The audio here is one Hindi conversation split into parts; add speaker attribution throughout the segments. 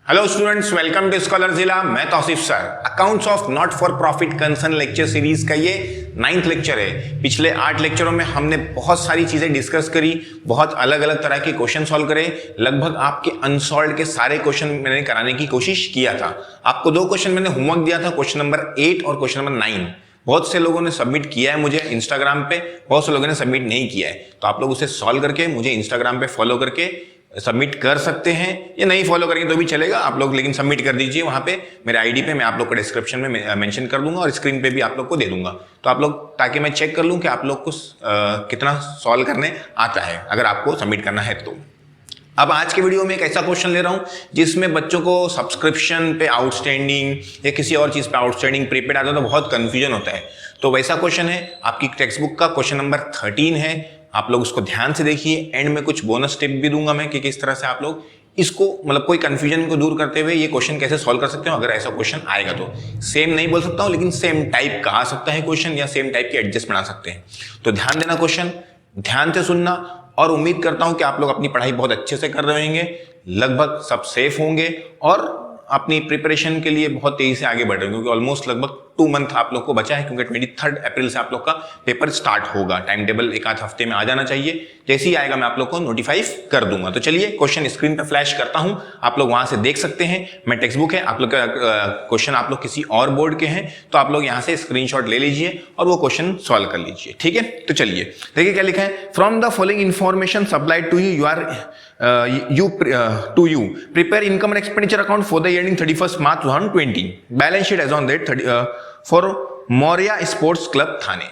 Speaker 1: Hello students, welcome to scholar Zila. मैं Tauseef sir. Accounts of not for profit concern lecture series का ये 9th लेक्चर है। पिछले 8 लेक्चरों में हमने बहुत सारी चीजें डिस्कस करी, बहुत अलग अलग तरह के क्वेश्चन सॉल्व करे। लगभग आपके अनसॉल्व के सारे क्वेश्चन मैंने कराने की कोशिश किया था। आपको 2 क्वेश्चन मैंने होमवर्क दिया था, क्वेश्चन नंबर 8 और क्वेश्चन नंबर 9। बहुत से लोगों ने सबमिट किया है मुझे इंस्टाग्राम पे, बहुत से लोगों ने सबमिट नहीं किया है। तो आप लोग उसे सॉल्व करके मुझे इंस्टाग्राम पे फॉलो करके सबमिट कर सकते हैं, या नहीं फॉलो करेंगे तो भी चलेगा आप लोग, लेकिन सबमिट कर दीजिए वहां पे मेरे आईडी पे। मैं आप लोग को डिस्क्रिप्शन में मेंशन कर दूंगा और स्क्रीन पे भी आप लोग को दे दूंगा। तो आप लोग, ताकि मैं चेक कर लूं कि आप लोग को कितना सॉल्व करने आता है, अगर आपको सबमिट करना है तो। अब आज के वीडियो में एक ऐसा क्वेश्चन ले रहा हूं जिसमें बच्चों को सब्सक्रिप्शन पे आउटस्टैंडिंग या किसी और चीज पे आउटस्टैंडिंग प्रीपेड आता है तो बहुत कंफ्यूजन होता है। तो वैसा क्वेश्चन है, आपकी टेक्स्ट बुक का क्वेश्चन नंबर 13 है। आप लोग उसको ध्यान से देखिए, एंड में कुछ बोनस टिप भी दूंगा मैं कि किस तरह से आप लोग इसको, मतलब कोई कंफ्यूजन को दूर करते हुए ये क्वेश्चन कैसे सॉल्व कर सकते हो अगर ऐसा क्वेश्चन आएगा तो। सेम नहीं बोल सकता हूं, लेकिन सेम टाइप का आ सकता है क्वेश्चन, या सेम टाइप के एडजस्ट बना सकते हैं। तो ध्यान देना, क्वेश्चन ध्यान से सुनना, और उम्मीद करता हूं कि आप लोग अपनी पढ़ाई बहुत अच्छे से कर रहे होंगे, लगभग सब सेफ होंगे और अपनी प्रिपरेशन के लिए बहुत तेजी से आगे बढ़ रहे हैं, क्योंकि ऑलमोस्ट लगभग 2 मंथ आप लोग को बचा है, क्योंकि 23 अप्रैल से आप लोग का पेपर स्टार्ट होगा। टाइम टेबल एक आध हफ्ते में आ जाना चाहिए, जैसे ही आएगा मैं आप लोग को नोटिफाई कर दूंगा। तो चलिए क्वेश्चन स्क्रीन पर फ्लैश करता हूं, आप लोग वहां से देख सकते हैं। मैं टेक्स्ट बुक है, आप लोग का क्वेश्चन आप लोग किसी और बोर्ड के हैं तो आप लोग यहां से स्क्रीनशॉट ले लीजिए और वो क्वेश्चन सॉल्व कर लीजिए, ठीक है। तो चलिए देखिए क्या लिखा है। From the following information supplied to you prepare income and expenditure account for the year ending 31st March 2020, balance sheet as on date for Maurya sports club Thane.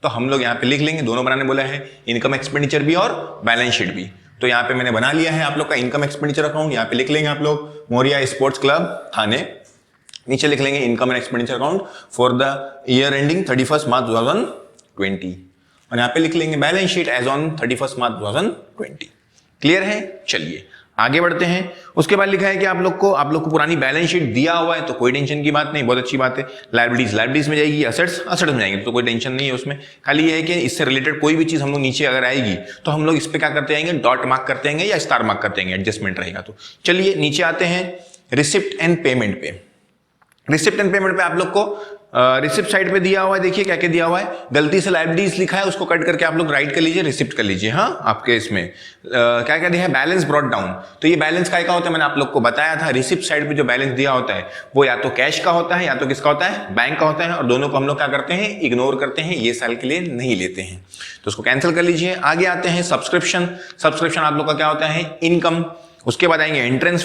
Speaker 1: तो हम लोग यहाँ पे लिख लेंगे, दोनों बनाने बोला है, इनकम एक्सपेंडिचर भी और बैलेंस शीट भी। तो यहाँ पे मैंने बना लिया है आप लोग का इनकम एक्सपेंडिचर अकाउंट। यहाँ पे लिख लेंगे आप लोग मौर्या स्पोर्ट्स क्लब थाने, नीचे लिख लेंगे income and expenditure account for the year ending 31st March 2020, और यहाँ पे लिख लेंगे balance sheet as on 31st March 2020। Clear है। चलिए आगे बढ़ते हैं। उसके बाद लिखा है कि आप लोग को पुरानी बैलेंस शीट दिया हुआ है, तो कोई टेंशन की बात नहीं, बहुत अच्छी बात है। लायबिलिटीज में जाएगी, असेट्स में जाएंगे, तो कोई टेंशन नहीं है उसमें। खाली ये है कि इससे रिलेटेड कोई भी चीज हम लोग नीचे अगर आएगी तो हम लोग इस पे क्या करते आएंगे, डॉट मार्क करते आएंगे या स्टार मार्क करते आएंगे, एडजस्टमेंट रहेगा। तो चलिए नीचे आते हैं रिसिप्ट एंड पेमेंट पे। रिसिप्ट एंड पेमेंट पे आप लोग को रिसिप्ट साइड पे दिया हुआ है, देखिए क्या क्या दिया हुआ है। गलती से लायबिलिटीज लिखा है, उसको कट करके आप लोग राइट कर लीजिए, रिसिप्ट कर लीजिए। हाँ, आपके इसमें क्या क्या दिया है, बैलेंस ब्रॉट डाउन। तो ये बैलेंस का होता है, मैंने आप लोग को बताया था। रिसिप्ट साइड पे जो बैलेंस दिया होता है वो या तो कैश का होता है या तो किसका होता है, बैंक का होता है, और दोनों को हम लोग क्या करते हैं, इग्नोर करते हैं, ये साल के लिए नहीं लेते हैं, तो उसको कैंसिल कर लीजिए। आगे आते हैं सब्सक्रिप्शन आप लोग का क्या होता है, इनकम। उसके बाद आएंगे एंट्रेंस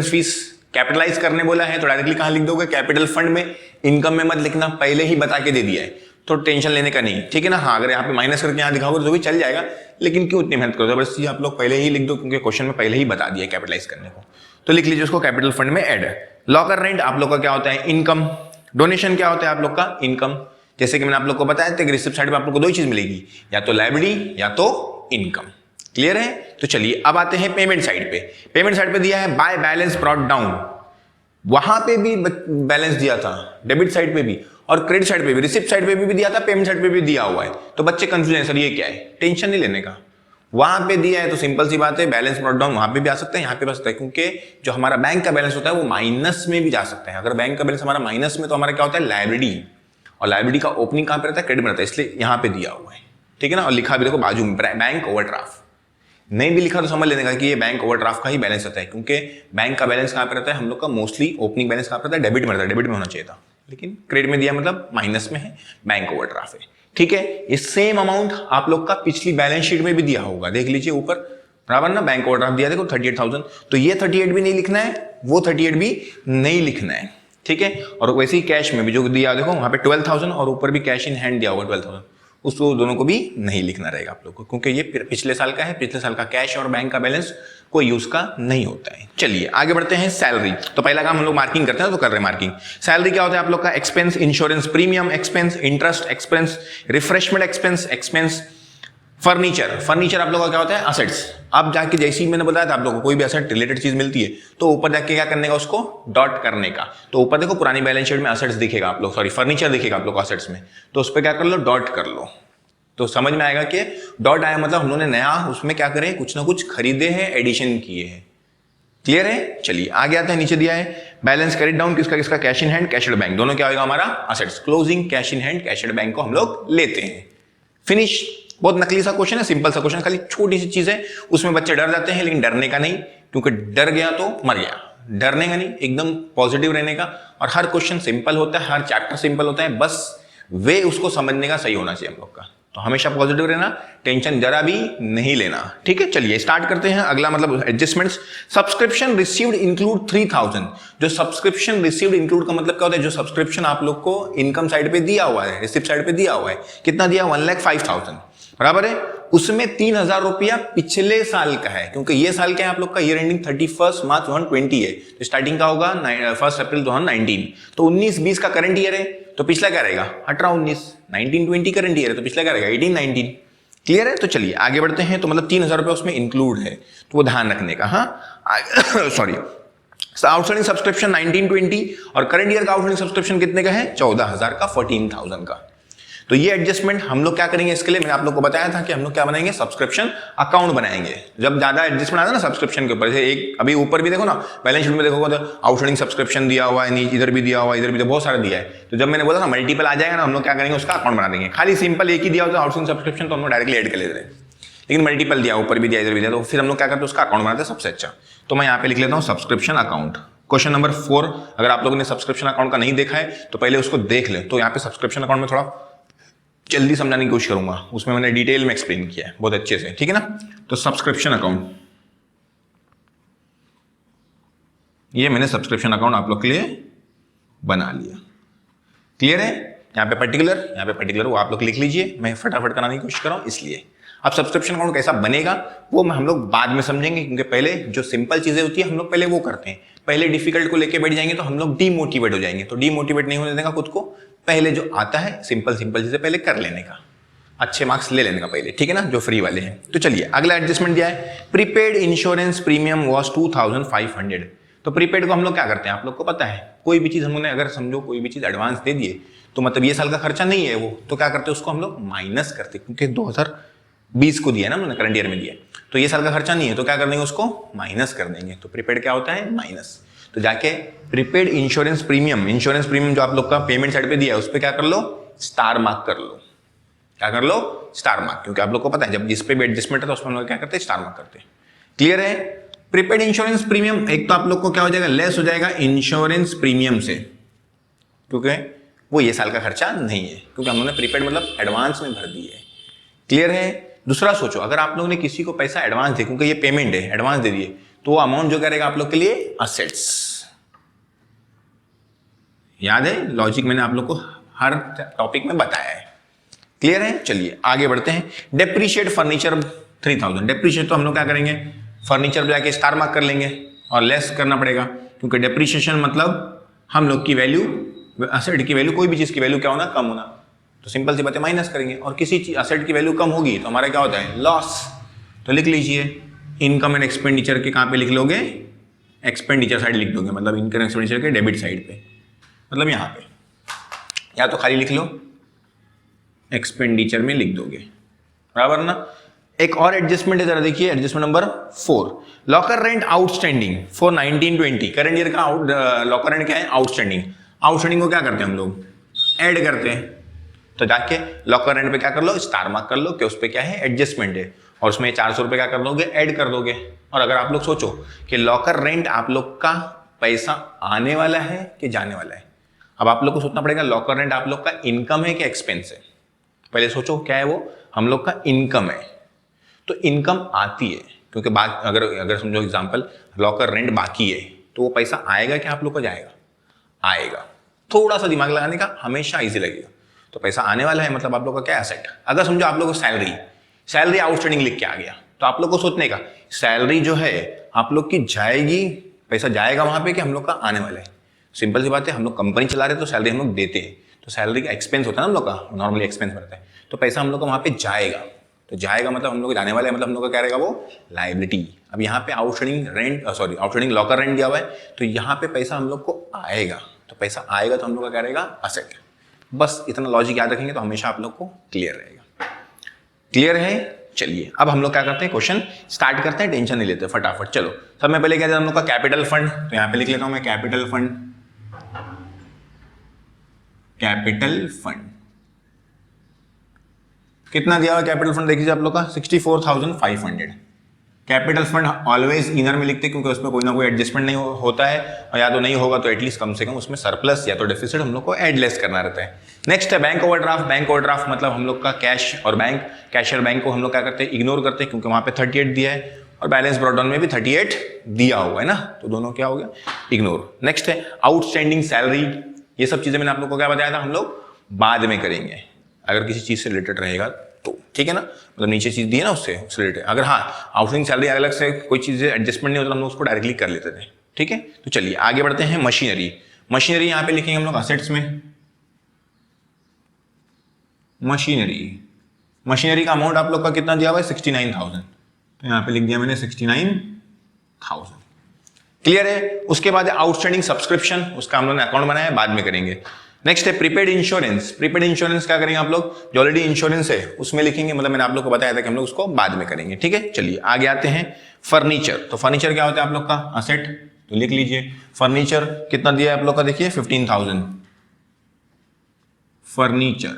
Speaker 1: फीस कैपिटलाइज करने बोला है, तो डायरेक्टली कहां लिख दोगे, कैपिटल फंड में। इनकम में मत लिखना, पहले ही बता के दे दिया है, तो टेंशन लेने का नहीं, ठीक है ना। हाँ, अगर यहाँ पे माइनस करके यहाँ दिखाओगे तो भी चल जाएगा, लेकिन क्यों इतनी मेहनत करो, जबरदस्ती आप लोग पहले ही लिख दो, क्योंकि क्वेश्चन में पहले ही बता दिया कैपिटलाइज करने को। तो लिख लीजिए उसको कैपिटल फंड में ऐड। लॉकर रेंट आप लोग का क्या होता है, इनकम। डोनेशन क्या होता है आप लोग का, इनकम। जैसे कि मैंने आप लोग को बताया था कि रिसिप्ट साइड में आप लोग को 2 ही चीज मिलेगी, या तो लायबिलिटी या तो इनकम। क्लियर है। तो चलिए अब आते हैं पेमेंट साइड पे। पेमेंट साइड पे दिया है बाय बैलेंस ब्रॉट डाउन, वहां पे भी बैलेंस दिया था, डेबिट साइड पे भी, और क्रेडिट साइड पे भी, रिसिप्ट साइड पे भी दिया था, पेमेंट साइड पे भी दिया हुआ है। तो बच्चे कंफ्यूजन है, सर ये क्या है, टेंशन नहीं लेने का। वहां पे दिया है तो सिंपल सी बात है, बैलेंस ब्रॉट डाउन वहां पे भी आ सकता है, यहाँ पे भी आ सकता है, क्योंकि जो हमारा बैंक का बैलेंस होता है वो माइनस में भी जा सकता है। अगर बैंक का बैलेंस हमारा माइनस में, तो हमारा क्या होता है, लायबिलिटी, और लायबिलिटी का ओपनिंग कहां पे रहता है, क्रेडिट में रहता है, इसलिए यहाँ पे दिया हुआ है, ठीक है ना। और लिखा भी देखो बाजू में, बैंक ओवरड्राफ्ट। नहीं भी लिखा तो समझ लेने का कि ये बैंक ओवरड्राफ्ट का ही बैलेंस होता है, क्योंकि बैंक का बैलेंस कहां पे रहता है, हम लोग का मोस्टली ओपनिंग बैलेंस कहां पे रहता है, डेबिट में रहता है, डेबिट में होना चाहिए था, लेकिन क्रेडिट में दिया मतलब माइनस में है, बैंक ओवरड्राफ्ट है, ठीक है। ये सेम अमाउंट आप लोग का पिछली बैलेंस शीट में भी दिया होगा, देख लीजिए ऊपर बराबर ना, बैंक ओवरड्राफ्ट दिया देखो 38,000, तो ये 38 भी नहीं लिखना है, वो 38 भी नहीं लिखना है, ठीक है। और वैसे ही कैश में भी जो दिया देखो वहां पे 12,000, और ऊपर भी कैश इन हैंड दिया होगा 12,000, उसको दोनों को भी नहीं लिखना रहेगा आप लोग को, क्योंकि ये पिछले साल का है, पिछले साल का कैश और बैंक का बैलेंस कोई यूज का नहीं होता है। चलिए आगे बढ़ते हैं। सैलरी, तो पहला काम हम लोग मार्किंग करते हैं, तो कर रहे हैं मार्किंग। सैलरी क्या होता है आप लोग का, expense, insurance premium expense, interest expense, refreshment expense, furniture आप लोगों का क्या होता है, असेट्स। अब जाके जैसे ही मैंने बताया था आप लोगों को, कोई भी असेट रिलेटेड चीज मिलती है तो ऊपर जाके क्या करने का, उसको डॉट करने का। तो ऊपर देखो पुरानी बैलेंस शीट में असेट्स दिखेगा आप लोग, सॉरी फर्नीचर दिखेगा आप लोग असेट्स में, तो उस पर क्या कर लो, डॉट कर लो, तो समझ में आएगा कि डॉट आया मतलब हम लोगों ने नया उसमें क्या करे, कुछ ना कुछ खरीदे हैं, एडिशन किए हैं। क्लियर है? चलिए आगे आते हैं, नीचे दिया है बैलेंस कैरिड डाउन किसका किसका, cash in hand cash at bank, दोनों क्या होगा हमारा assets. Closing cash in hand cash at bank को हम लोग लेते हैं। फिनिश। बहुत नकली सा क्वेश्चन है, सिंपल सा क्वेश्चन, खाली छोटी सी चीज है, उसमें बच्चे डर जाते हैं, लेकिन डरने का नहीं, क्योंकि डर गया तो मर गया। डरने का नहीं, एकदम पॉजिटिव रहने का। और हर क्वेश्चन सिंपल होता है, हर चैप्टर सिंपल होता है, बस वे उसको समझने का सही होना चाहिए हम लोग का। तो हमेशा पॉजिटिव रहना, टेंशन जरा भी नहीं लेना, ठीक है। चलिए स्टार्ट करते हैं। अगला मतलब एडजस्टमेंट्स। Subscription received include 3000। जो सब्सक्रिप्शन रिसीव्ड इंक्लूड का मतलब क्या होता है, जो सब्सक्रिप्शन आप लोग को इनकम साइड पे दिया हुआ है, रिसिप्ट साइड पे दिया हुआ है, कितना दिया, 1,05,000 बराबर है। उसमें 3,000 रुपया पिछले साल का है, क्योंकि ये साल क्या है आप लोग का, ईयर एंडिंग 31 मार्च 2020 है, तो स्टार्टिंग का होगा 1 अप्रैल 2019, तो 19-20 का करंट ईयर है, तो पिछला क्या रहेगा 18-19, 19-20 करंट ईयर है, तो पिछला क्या रहेगा 18-19। क्लियर है? तो चलिए आगे बढ़ते हैं। तो मतलब 3,000 रुपये उसमें इंक्लूड है, तो वो ध्यान रखने का। हाँ सॉरी, आउटस्टैंडिंग सब्सक्रिप्शन 19-20 और करंट ईयर का आउटस्टैंडिंग सब्सक्रिप्शन कितने का है, 14,000 का, 14,000 का। तो ये एडजस्टमेंट हम लोग क्या करेंगे, इसके लिए मैंने आप लोग को बताया था कि हम लोग क्या बनाएंगे, सब्सक्रिप्शन अकाउंट बनाएंगे। जब ज्यादा एडजस्टमेंट आता है ना सब्सक्रिप्शन के ऊपर, जैसे एक अभी ऊपर भी देखो ना, बैलेंस शीट में देखोगे तो आउटस्टैंडिंग सब्सक्रिप्शन दिया हुआ है, इधर भी दिया हुआ है, इधर भी बहुत सारा दिया है। तो जब मैंने बोला ना मल्टीपल आ जाएगा ना, हम लोग क्या करेंगे, उसका अकाउंट बना देंगे। खाली सिंपल एक ही दिया होता है आउटस्टैंडिंग सब्सक्रिप्शन, तो हम लोग डायरेक्टली ऐड कर लेते हैं, लेकिन मल्टीपल दिया, ऊपर भी दिया, इधर भी दिया, तो फिर हम लोग क्या करते हैं, उसका अकाउंट बनाते हैं सबसे अच्छा। तो मैं यहाँ पे लिख लेता हूँ सब्सक्रिप्शन अकाउंट। क्वेश्चन नंबर 4, अगर आप लोगों ने सब्सक्रिप्शन अकाउंट का नहीं देखा है तो पहले उसको देख ले। तो यहाँ पे सब्सक्रिप्शन अकाउंट में थोड़ा जल्दी समझाने की कोशिश करूंगा, उसमें मैंने डिटेल में एक्सप्लेन किया है बहुत अच्छे से, ठीक है ना। तो सब्सक्रिप्शन अकाउंट, ये मैंने सब्सक्रिप्शन अकाउंट आप लोग के लिए बना लिया। क्लियर है? यहाँ पे पर्टिकुलर वो आप लोग लिख लीजिए, मैं फटाफट कराने की कोशिश कर रहा हूं इसलिए। अब सब्सक्रिप्शन अकाउंट कैसा बनेगा वो हम लोग बाद में समझेंगे, क्योंकि पहले जो सिंपल चीजें होती है हम लोग पहले वो करते हैं। पहले डिफिकल्ट को लेके बैठ जाएंगे तो हम लोग डीमोटिवेट हो जाएंगे, तो डीमोटिवेट नहीं होने देगा खुद को, पहले जो आता है सिंपल चीजें पहले कर लेने का, अच्छे मार्क्स ले लेने का पहले, ठीक है ना, जो फ्री वाले हैं। तो चलिए अगला एडजस्टमेंट दिया है, प्रीपेड इंश्योरेंस प्रीमियम वाज 2,500। तो प्रीपेड को हम लोग क्या करते हैं आप लोग को पता है, कोई भी चीज हमने अगर समझो कोई भी चीज एडवांस दे दिए तो मतलब ये साल का खर्चा नहीं है वो, तो क्या करते हैं उसको हम लोग माइनस करते, क्योंकि 2020 को दिया ना हमने, करंट ईयर में दिया, तो ये साल का खर्चा नहीं है, तो क्या कर देंगे उसको माइनस कर देंगे। तो प्रीपेड क्या होता है, माइनस। तो जाके प्रीपेड इंश्योरेंस प्रीमियम जो आप लोग का पेमेंट साइड पे दिया है उस पर क्या कर लो, स्टार मार्क कर लो। क्या कर लो, स्टार मार्क, क्योंकि आप लोग को पता है जब जिस पे भी एडजस्टमेंट है तो उसमें हम लोग क्या करते हैं, स्टार मार्क करते हैं। क्लियर है? प्रीपेड इंश्योरेंस प्रीमियम, एक तो आप लोग को क्या हो जाएगा, लेस हो जाएगा इंश्योरेंस प्रीमियम से, क्योंकि वो ये साल का खर्चा नहीं है, क्योंकि हम लोगों ने प्रीपेड मतलब एडवांस में भर दी है। क्लियर है? दूसरा सोचो, अगर आप लोगों ने किसी को पैसा एडवांस दे, क्योंकि ये पेमेंट है, एडवांस दे दिए, तो अमाउंट जो करेगा आप लोग के लिए असेट्स। याद है लॉजिक, मैंने आप लोग को हर टॉपिक में बताया है। क्लियर है? चलिए आगे बढ़ते हैं। Depreciate furniture 3,000। डेप्रीशिएट तो हम लोग क्या करेंगे, फर्नीचर पे जाके स्टार मार्क कर लेंगे और लेस करना पड़ेगा, क्योंकि डेप्रीशिएशन मतलब हम लोग की वैल्यू, असेट की वैल्यू, कोई भी चीज की वैल्यू क्या होना, कम होना, तो सिंपल सी बात है माइनस करेंगे। और किसी चीज असेट की वैल्यू कम होगी तो हमारा क्या होता है, लॉस। तो लिख लीजिए इनकम एंड एक्सपेंडिचर के कहाँ पे लिख लोगे, एक्सपेंडिचर साइड लिख दोगे, मतलब इनकम एक्सपेंडिचर के डेबिट साइड पे, मतलब यहाँ पे, या तो खाली लिख लो एक्सपेंडिचर में लिख दोगे, बराबर ना। एक और एडजस्टमेंट है, जरा देखिए adjustment number 4, locker rent outstanding for 19-20। Current year का लॉकर रेंट क्या है, आउटस्टैंडिंग। आउटस्टैंडिंग को क्या करते हैं हम लोग, ऐड करते हैं। तो जाके लॉकर रेंट पे क्या कर लो, स्टार मार्क कर लो कि उस पे क्या है, एडजस्टमेंट है, और उसमें 400 रुपये क्या कर दोगे, ऐड कर दोगे। और अगर आप लोग सोचो कि लॉकर रेंट आप लोग का पैसा आने वाला है कि जाने वाला है, अब आप लोग को सोचना पड़ेगा लॉकर रेंट आप लोग का इनकम है कि एक्सपेंस है। पहले सोचो क्या है वो, हम लोग का इनकम है, तो इनकम आती है, क्योंकि अगर समझो एग्जांपल लॉकर रेंट बाकी है तो वो पैसा आएगा कि आप लोग को जाएगा, आएगा। थोड़ा सा दिमाग लगाने का, हमेशा इजी लगेगा। तो पैसा आने वाला है मतलब आप लोग का क्या एसेट। अगर समझो आप लोग को सैलरी आउटस्टैंडिंग लिख के आ गया, तो आप लोग को सोचने का सैलरी जो है आप लोग की जाएगी, पैसा जाएगा वहां पे कि हम लोग का आने वाला है। सिंपल सी बात है, हम लोग कंपनी चला रहे हैं तो सैलरी हम लोग देते हैं, तो सैलरी का एक्सपेंस होता है ना हम लोग का, नॉर्मली एक्सपेंस बनता है, तो पैसा हम लोग का वहां पे जाएगा। तो जाएगा मतलब हम लोग जाने वाले हैं, मतलब हम लोग का क्या रहेगा वो, लायबिलिटी। अब यहाँ पे आउटस्टैंडिंग लॉकर रेंट दिया हुआ है, तो यहाँ पे पैसा हम लोग को आएगा, तो पैसा आएगा तो हम लोग का क्या रहेगा, असेट। बस इतना लॉजिक याद रखेंगे तो हमेशा आप लोग को क्लियर रहेगा। क्लियर है? चलिए अब हम लोग क्या करते हैं, क्वेश्चन स्टार्ट करते हैं, टेंशन नहीं लेते, फटाफट चलो। सब में पहले क्या था हम लोग का कैपिटल फंड, तो यहाँ पे लिख लेता हूं मैं कैपिटल फंड। कैपिटल फंड कितना दिया हुआ कैपिटल फंड देखिए आप लोग का 64,500। कैपिटल फंड ऑलवेज इनर में लिखते हैं क्योंकि उसमें कोई ना कोई एडजस्टमेंट नहीं होता है, और या तो नहीं होगा तो एटलीस्ट कम से कम उसमें सरप्लस या तो डेफिसिट हम लोग को एड लेस करना रहता है। नेक्स्ट है बैंक ओवरड्राफ्ट। बैंक ओवरड्राफ्ट मतलब हम लोग का कैश और बैंक, कैश और बैंक को हम लोग क्या करते हैं, इग्नोर करते हैं क्योंकि वहां पे 38 दिया है और बैलेंस ब्रॉट डाउन में भी 38 दिया हुआ है ना, तो दोनों क्या हो गया, इग्नोर। नेक्स्ट है आउटस्टैंडिंग सैलरी। ये सब चीजें मैंने आप लोग को क्या बताया था, हम लोग बाद में करेंगे अगर किसी चीज से रिलेटेड रहेगा तो, ठीक है ना, मतलब नीचे चीज दी है ना उससे रिलेटेड। अगर हाँ आउटस्टैंडिंग सैलरी अलग से कोई चीज एडजस्टमेंट नहीं होता, हम लोग उसको डायरेक्टली कर लेते थे, ठीक है। तो चलिए आगे बढ़ते हैं। मशीनरी, मशीनरी यहां पे लिखेंगे हम लोग असेट्स में। मशीनरी, मशीनरी का अमाउंट आप लोग का कितना दिया हुआ है 69,000, तो यहां पे लिख दिया मैंने 69,000। क्लियर है। उसके बाद आउटस्टैंडिंग सब्सक्रिप्शन, उसका हम लोग ने अकाउंट बनाया है, बाद में करेंगे। नेक्स्ट है प्रीपेड इंश्योरेंस। प्रीपेड इंश्योरेंस क्या करेंगे आप लोग, जो ऑलरेडी इंश्योरेंस है उसमें लिखेंगे, मतलब मैंने आप लोग को बताया था कि हम लोग उसको बाद में करेंगे, ठीक है। चलिए आगे आते हैं। फर्नीचर, तो फर्नीचर क्या होता है आप लोग का असेट, तो लिख लीजिए फर्नीचर कितना दिया है आप लोग का, देखिए 15,000। फर्नीचर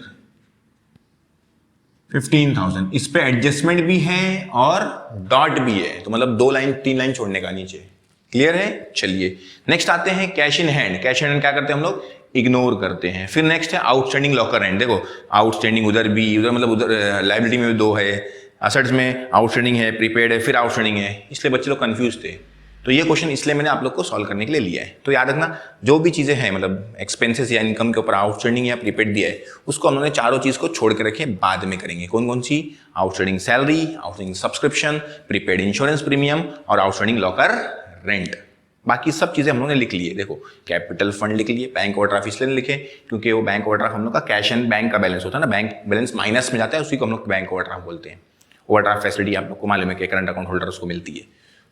Speaker 1: 15,000, इस पे एडजस्टमेंट भी है और डॉट भी है, तो मतलब 2 लाइन 3 लाइन छोड़ने का नीचे। क्लियर है। चलिए नेक्स्ट आते हैं cash in hand. Cash in hand क्या करते हैं हम लोग, इग्नोर करते हैं। फिर नेक्स्ट है आउटस्टैंडिंग लॉकर रेंट। देखो आउटस्टैंडिंग उधर भी, उधर मतलब उधर लाइबिलिटी में भी 2 है, असेट्स में आउटस्टैंडिंग है, प्रीपेड है, फिर आउटस्टैंडिंग है, इसलिए बच्चे लोग कंफ्यूज थे। तो ये क्वेश्चन इसलिए मैंने आप लोग को सॉल्व करने के लिए लिया है। तो याद रखना जो भी चीजें हैं मतलब एक्सपेंसेस या इनकम के ऊपर आउटस्टैंडिंग या प्रीपेड दिया है, उसको हम लोगों ने चारों चीज को छोड़ के रखे, बाद में करेंगे। कौन कौन सी, outstanding salary, outstanding subscription, prepaid insurance premium और आउटस्टैंडिंग लॉकर रेंट। बाकी सब चीजें हम लोगों ने लिख ली है। देखो कैपिटल फंड लिख लिए, बैंक ओवरड्राफ्ट इसलिए नहीं लिखे क्योंकि वो बैंक ओवरड्राफ्ट हम लोग का कैश एंड बैंक का बैलेंस होता है ना, बैंक बैलेंस माइनस में जाता है, उसी को हम लोग बैंक ओवरड्राफ्ट बोलते हैं। ओवरड्राफ्ट फैसिलिटी आप लोग को मालूम है कि करंट अकाउंट होल्डर उसको मिलती है,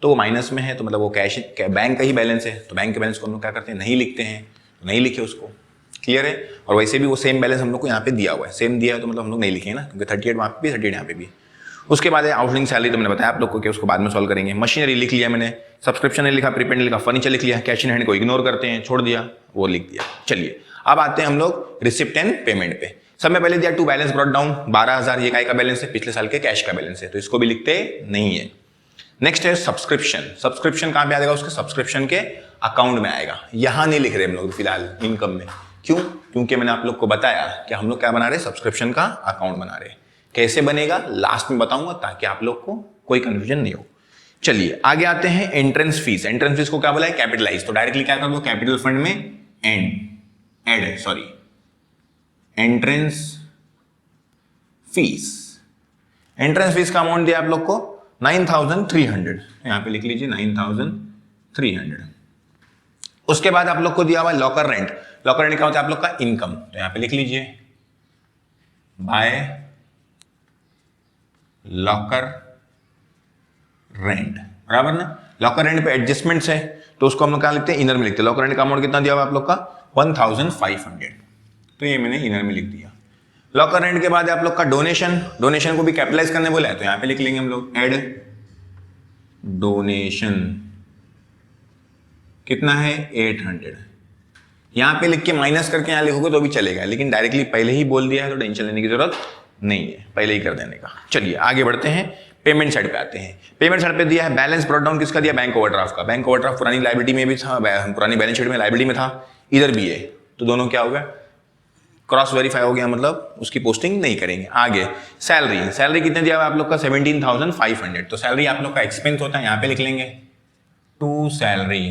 Speaker 1: तो वो माइनस में है, तो मतलब वो कैश बैंक का ही बैलेंस है, तो बैंक के बैलेंस को हम लोग क्या करते हैं, नहीं लिखते हैं, तो नहीं लिखे उसको। क्लियर है। और वैसे भी वो सेम बैलेंस हम लोग को यहाँ पे दिया हुआ है, सेम दिया है तो मतलब हम लोग नहीं लिखे ना, क्योंकि 38 वहाँ पे भी 38 यहाँ पे भी। उसके बाद आउटस्टैंडिंग सैलरी तो मैंने बताया आप लोग को कि उसको बाद में सॉल्व करेंगे। मशीनरी लिख लिया मैंने, सब्सक्रिप्शन नहीं लिखा, प्रीपेड नहीं लिखा, फर्नीचर लिख लिया, कैश इन हैंड को इग्नोर करते हैं, छोड़ दिया, वो लिख दिया। चलिए अब आते हैं हम लोग रिसिप्ट एंड पेमेंट पे। सब में पहले दिया टू बैलेंस ब्रॉट डाउन 12,000, ये काय का बैलेंस है, पिछले साल के कैश का बैलेंस है, तो इसको भी लिखते नहीं है। नेक्स्ट है सब्सक्रिप्शन। सब्सक्रिप्शन कहां पे आएगा, उसके सब्सक्रिप्शन के अकाउंट में आएगा, यहां नहीं लिख रहे हम लोग फिलहाल इनकम में। क्यों, क्योंकि मैंने आप लोग को बताया कि हम लोग क्या बना रहे, सब्सक्रिप्शन का अकाउंट बना रहे। कैसे बनेगा लास्ट में बताऊंगा ताकि आप लोग को कोई कंफ्यूजन नहीं हो। चलिए आगे आते हैं एंट्रेंस फीस। एंट्रेंस फीस को क्या बोला है, कैपिटलाइज, तो डायरेक्टली क्या कर दो कैपिटल फंड में एंट्रेंस फीस। एंट्रेंस फीस का अमाउंट दिया आप लोग को 9,300, यहां पे लिख लीजिए 9,300। उसके बाद आप लोग को दिया हुआ लॉकर रेंट। लॉकर रेंट क्या होता है आप लोग का इनकम, तो यहां पे लिख लीजिए बाय लॉकर रेंट, बराबर ना। लॉकर रेंट पे एडजस्टमेंट्स है तो उसको हम लोग क्या लिखते हैं, इनर में लिखते हैं। लॉकर रेंट का अमाउंट कितना दिया हुआ आप लोग का 1,500, तो ये मैंने इनर में लिख दिया। लॉकर रेंट के बाद आप लोग का डोनेशन, डोनेशन को भी कैपिटलाइज करने बोला है, तो यहां पे लिख लेंगे हम लोग एड डोनेशन, कितना है 800। यहां पे लिख के माइनस करके यहां लिखोगे तो भी चलेगा, लेकिन डायरेक्टली पहले ही बोल दिया है तो टेंशन लेने की जरूरत नहीं है, पहले ही कर देने का। चलिए आगे बढ़ते हैं, पेमेंट साइड पे आते हैं। पेमेंट साइड पे दिया है बैलेंस ब्रॉट डाउन, किसका दिया, बैंक ओवरड्राफ्ट का। बैंक ओवरड्राफ्ट पुरानी लायबिलिटी में भी था, पुरानी बैलेंस शीट में लायबिलिटी में था, इधर भी है, तो दोनों क्या हो गया, क्रॉस वेरीफाई हो गया, मतलब उसकी पोस्टिंग नहीं करेंगे। आगे सैलरी, सैलरी कितने दिया हुआ आप लोग का 17,500, तो सैलरी आप लोग का एक्सपेंस होता है, यहां पे लिख लेंगे टू सैलरी,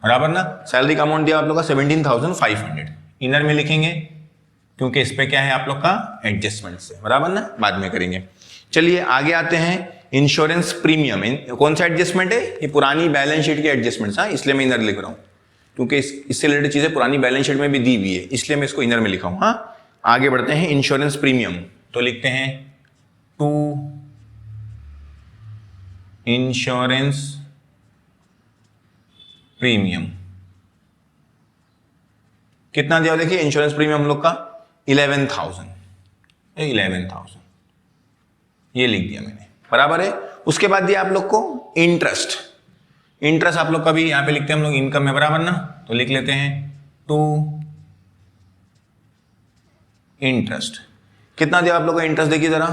Speaker 1: बराबर ना। सैलरी का अमाउंट दिया आप लोग का 17,500, इनर में लिखेंगे क्योंकि इस पे क्या है आप लोग का एडजस्टमेंट से, बराबर ना, बाद में करेंगे। चलिए आगे आते हैं इंश्योरेंस प्रीमियम। कौन सा एडजस्टमेंट है, ये पुरानी बैलेंस शीट के एडजस्टमेंट, इसलिए मैं इनर लिख रहा हूं क्योंकि इससे रिलेटेड चीजें पुरानी बैलेंस शीट में भी दी हुई है, इसलिए मैं इसको इनर में लिखा हूं। हाँ आगे बढ़ते हैं, इंश्योरेंस प्रीमियम, तो लिखते हैं टू इंश्योरेंस प्रीमियम। कितना दिया देखिए इंश्योरेंस प्रीमियम हम लोग का 11,000, ये लिख दिया मैंने, बराबर है। उसके बाद दिया आप लोग को इंटरेस्ट। इंटरेस्ट आप लोग का भी यहाँ पे लिखते हैं हम लोग इनकम है, बराबर ना, तो लिख लेते हैं टू इंटरेस्ट। कितना दिया आप लोग का इंटरेस्ट देखिए जरा,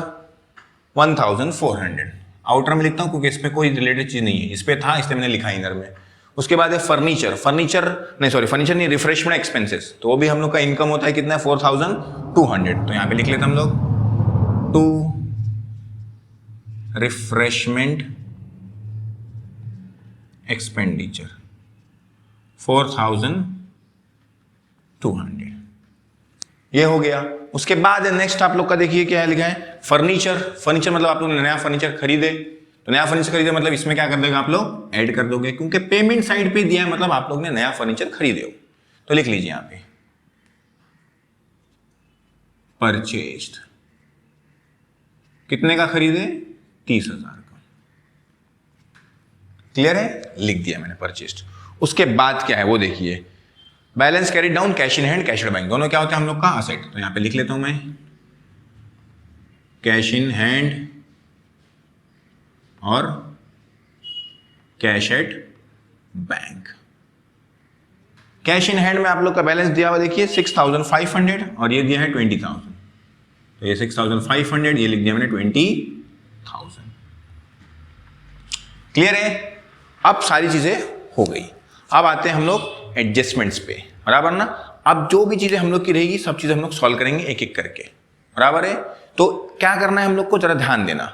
Speaker 1: 1400। आउटर में लिखता हूँ क्योंकि इस पे कोई रिलेटेड चीज नहीं है, इस पे था इसलिए मैंने लिखा इनर में। उसके बाद है फर्नीचर। फर्नीचर नहीं, रिफ्रेशमेंट एक्सपेंसेस, तो वो भी हम लोग का इनकम होता है कितना है 4200। तो यहाँ पे लिख लेते हम लोग टू रिफ्रेशमेंट एक्सपेंडिचर 4200, ये हो गया। उसके बाद नेक्स्ट आप लोग का देखिए क्या है लिखा है, फर्नीचर। फर्नीचर मतलब आप लोग ने नया फर्नीचर खरीदे, तो नया फर्नीचर खरीदे मतलब इसमें क्या कर देगा आप लोग, ऐड कर दोगे, क्योंकि पेमेंट साइड पे दिया है मतलब आप लोग ने नया फर्नीचर खरीदे हो। तो लिख लीजिए यहां पे परचेज्ड, कितने का खरीदे, 30,000 का। क्लियर है, लिख दिया मैंने परचेज्ड। उसके बाद क्या है वो देखिए, balance carry down, cash in hand, cash at bank, दोनों क्या होते हैं हम लोग का असेट। तो यहां पे लिख लेता हूं मैं कैश इन हैंड और cash at bank. Cash in hand में आप लोग का बैलेंस दिया हुआ देखिए 6500 और ये दिया है 20,000, तो ये 6500, ये लिख दिया मैंने 20,000। क्लियर है, अब सारी चीजें हो गई। अब आते हैं हम लोग एडजस्टमेंट्स पे, बराबर ना। अब जो भी चीजें हम लोग की रहेगी सब चीजें हम लोग सॉल्व करेंगे एक एक करके, बराबर है। तो क्या करना है हम लोग को, जरा ध्यान देना।